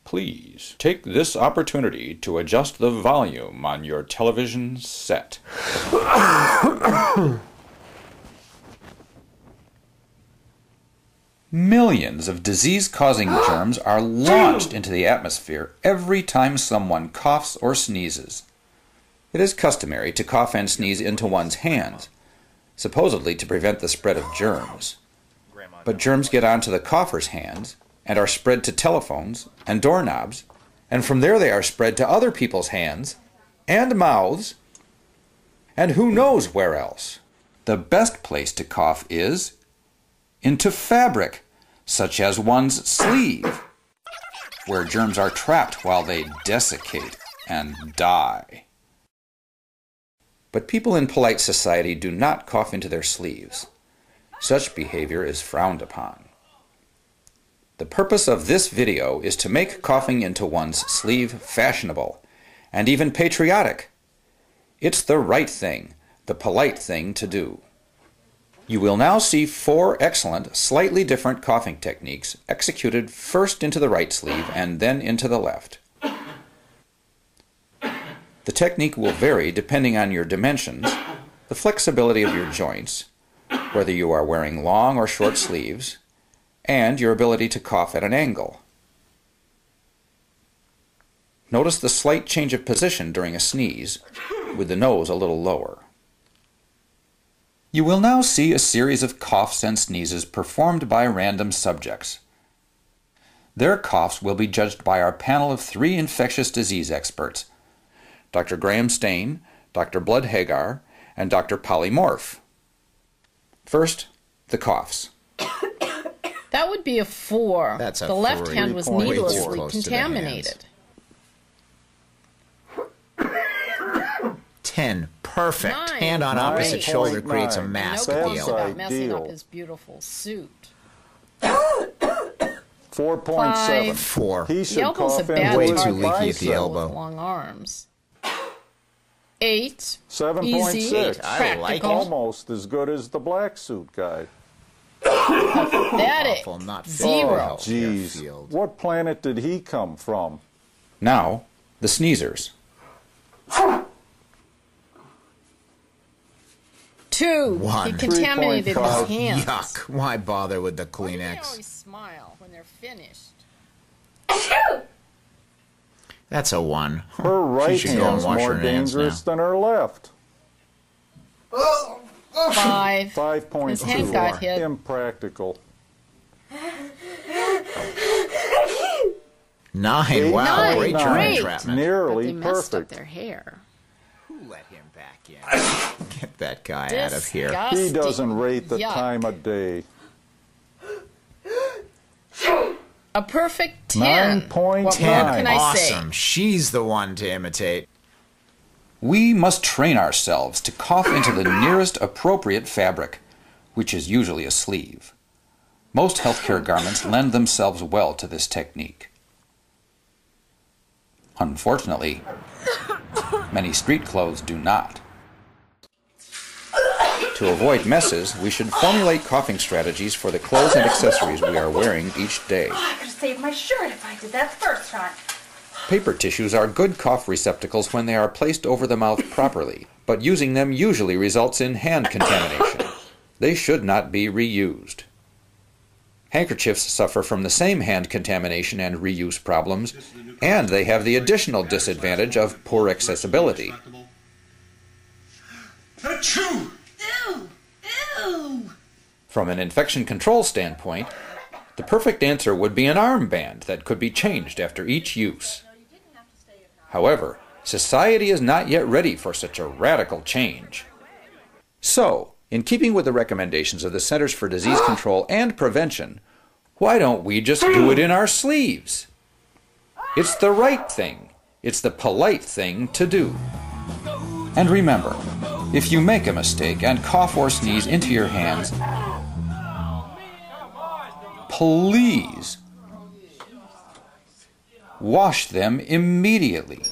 Please take this opportunity to adjust the volume on your television set. Millions of disease-causing germs are launched into the atmosphere every time someone coughs or sneezes. It is customary to cough and sneeze into one's hands, supposedly to prevent the spread of germs. But germs get onto the cougher's hands and are spread to telephones and doorknobs, and from there they are spread to other people's hands and mouths, and who knows where else. The best place to cough is into fabric, such as one's sleeve, where germs are trapped while they desiccate and die. But people in polite society do not cough into their sleeves. Such behavior is frowned upon. The purpose of this video is to make coughing into one's sleeve fashionable and even patriotic. It's the right thing, the polite thing to do. You will now see 4 excellent, slightly different coughing techniques executed first into the right sleeve and then into the left. The technique will vary depending on your dimensions, the flexibility of your joints, whether you are wearing long or short sleeves, and your ability to cough at an angle. Notice the slight change of position during a sneeze, with the nose a little lower. You will now see a series of coughs and sneezes performed by random subjects. Their coughs will be judged by our panel of 3 infectious disease experts, Dr. Graham Stain, Dr. Blood Hagar, and Dr. Polymorph. First, the coughs. That would be a 4. That's a the left 3. hand was needlessly contaminated. 10. Perfect. 9. Hand on opposite shoulder creates a mask No at the qualms elbow. about messing up his beautiful suit. 4.7. 4. He The should elbow's a cough bad Way into too his leaky at the bicep. elbow. with long arms. 8. 7.6. Easy. I like it. Almost as good as the black suit guy. Pathetic. Awful, not fit 0. for healthcare Geez, field. what planet did he come from? Now, the sneezers. 2. 1. He contaminated his 3.5. hands. Yuck. Why bother with the Why do they Kleenex? always smile when they're finished? That's a 1. Her right should go and hand's wash more her hands dangerous than her left. 5. 5.2. His hand got hit. Impractical. 9. Wow, 9. great germ Great. entrapment. But Nearly they messed up perfect. their hair. Who let him back in? Get that guy out of here. He doesn't rate the Yuck. time of day. A perfect 10. 9.9. What more can I say? Awesome. She's the one to imitate. We must train ourselves to cough into the nearest appropriate fabric, which is usually a sleeve. Most healthcare garments lend themselves well to this technique. Unfortunately, many street clothes do not. To avoid messes, we should formulate coughing strategies for the clothes and accessories we are wearing each day. Oh, I could have saved my shirt if I did that first time. Paper tissues are good cough receptacles when they are placed over the mouth properly, but using them usually results in hand contamination. They should not be reused. Handkerchiefs suffer from the same hand contamination and reuse problems, and they have the additional disadvantage of poor accessibility. Achoo! Ew! Ew! From an infection control standpoint, the perfect answer would be an armband that could be changed after each use. However, society is not yet ready for such a radical change. So, in keeping with the recommendations of the Centers for Disease Control and Prevention, why don't we just do it in our sleeves? It's the right thing. It's the polite thing to do. And remember, if you make a mistake and cough or sneeze into your hands, please wash them immediately.